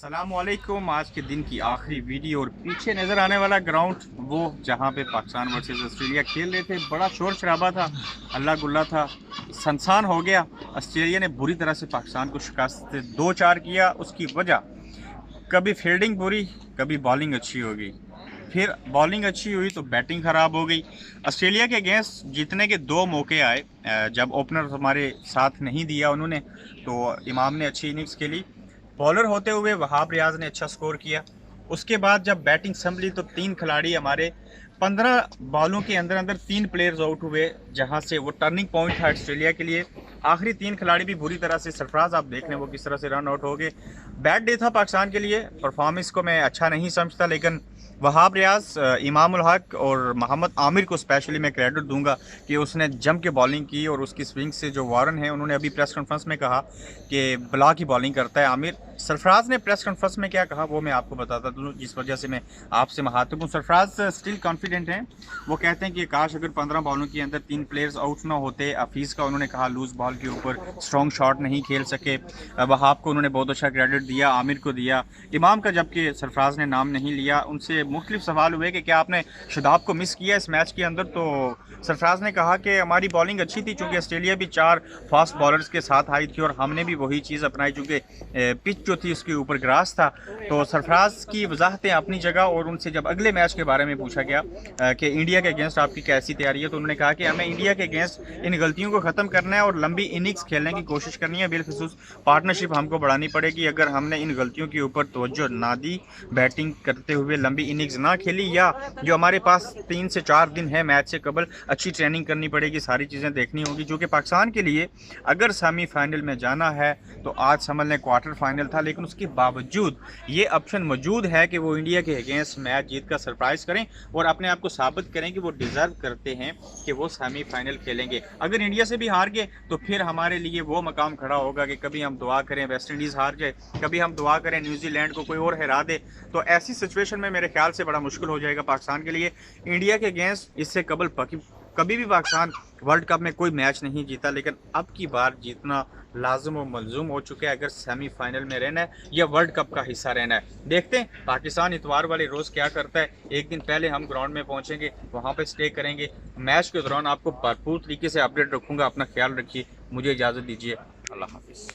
अस्सलामुअलैकुम। आज के दिन की आखिरी वीडियो और पीछे नज़र आने वाला ग्राउंड वो जहाँ पे पाकिस्तान वर्सेस ऑस्ट्रेलिया खेल रहे थे, बड़ा शोर शराबा था, हल्ला गुल्ला था, सनसान हो गया। ऑस्ट्रेलिया ने बुरी तरह से पाकिस्तान को शिकस्त 2-4 किया। उसकी वजह कभी फील्डिंग बुरी, कभी बॉलिंग अच्छी हो गई, फिर बॉलिंग अच्छी हुई तो बैटिंग ख़राब हो गई। ऑस्ट्रेलिया के अगेंस्ट जीतने के 2 मौके आए। जब ओपनर हमारे साथ नहीं दिया उन्होंने, तो इमाम ने अच्छी इनिंग्स खेली। बॉलर होते हुए वहाब रियाज ने अच्छा स्कोर किया। उसके बाद जब बैटिंग संभली तो 3 खिलाड़ी हमारे 15 बॉलों के अंदर अंदर 3 प्लेयर्स आउट हुए, जहां से वो टर्निंग पॉइंट था ऑस्ट्रेलिया के लिए। आखिरी 3 खिलाड़ी भी बुरी तरह से, सरफराज आप देख लें वो किस तरह से रन आउट हो गए। बैड डे था पाकिस्तान के लिए। परफॉर्मेंस को मैं अच्छा नहीं समझता, लेकिन वहाब रियाज, इमामुल हक और मोहम्मद आमिर को स्पेशली मैं क्रेडिट दूंगा कि उसने जम के बॉलिंग की। और उसकी स्विंग से जो वारन है, उन्होंने अभी प्रेस कॉन्फ्रेंस में कहा कि बला की बॉलिंग करता है आमिर। सरफराज ने प्रेस कॉन्फ्रेंस में क्या कहा वो मैं आपको बताता दूँ, जिस वजह से मैं आपसे महातब हूँ। सरफराज स्टिल कॉन्फिडेंट हैं। वो कहते हैं कि काश अगर 15 बॉलों के अंदर 3 प्लेयर्स आउट ना होते। हफीज़ का उन्होंने कहा लूज बॉल के ऊपर स्ट्रॉन्ग शॉट नहीं खेल सके। वहाब को उन्होंने बहुत अच्छा क्रेडिट दिया, आमिर को दिया, इमाम का जबकि सरफराज ने नाम नहीं लिया। उनसे मुख्तलिफ सवाल हुए कि क्या आपने शादाब को मिस किया इस मैच के अंदर, तो सरफराज ने कहा कि हमारी बॉलिंग अच्छी थी, चूँकि ऑस्ट्रेलिया भी 4 फास्ट बॉलर्स के साथ आई थी और हमने भी वही चीज़ अपनाई, चूँकि पिच जो थी उसके ऊपर ग्रास था। तो सरफराज की वजाहतें अपनी जगह। और उनसे जब अगले मैच के बारे में पूछा गया कि इंडिया के अगेंस्ट आपकी कैसी तैयारी है, तो उन्होंने कहा कि हमें इंडिया के अगेंस्ट इन गलतियों को ख़त्म करना है और लंबी इनिंग्स खेलने की कोशिश करनी है। बिलखसूस पार्टनरशिप हमको बढ़ानी पड़ेगी। अगर हमने इन गलतियों के ऊपर तवज्जो ना दी, बैटिंग करते हुए लंबी इनिंग्स ना खेली, या जो हमारे पास 3 से 4 दिन है मैच से कबल, अच्छी ट्रेनिंग करनी पड़ेगी, सारी चीज़ें देखनी होगी। जो कि पाकिस्तान के लिए अगर सेमीफाइनल में जाना है तो आज समझ लें क्वार्टर फाइनल था, लेकिन उसके बावजूद ये ऑप्शन मौजूद है कि वो इंडिया के अगेंस्ट मैच जीत कर सरप्राइज़ करें और अपने आप को साबित करें कि वो डिज़र्व करते हैं कि वो सेमीफाइनल खेलेंगे। अगर इंडिया से भी हार गए तो फिर हमारे लिए वो मकाम खड़ा होगा कि कभी हम दुआ करें वेस्ट इंडीज़ हार जाए, कभी हम दुआ करें न्यूजीलैंड को कोई और हरा दे। तो ऐसी सिचुएशन में मेरे ख्याल से बड़ा मुश्किल हो जाएगा पाकिस्तान के लिए। इंडिया के अगेंस्ट इससे कबल कभी भी पाकिस्तान वर्ल्ड कप में कोई मैच नहीं जीता, लेकिन अब की बार जीतना लाजिम व मलजूम हो चुका है अगर सेमीफाइनल में रहना है या वर्ल्ड कप का हिस्सा रहना है। देखते हैं पाकिस्तान इतवार वाले रोज़ क्या करता है। एक दिन पहले हम ग्राउंड में पहुंचेंगे, वहां पे स्टे करेंगे। मैच के दौरान आपको भरपूर तरीके से अपडेट रखूंगा। अपना ख्याल रखिए, मुझे इजाज़त दीजिए। अल्लाह हाफिज़।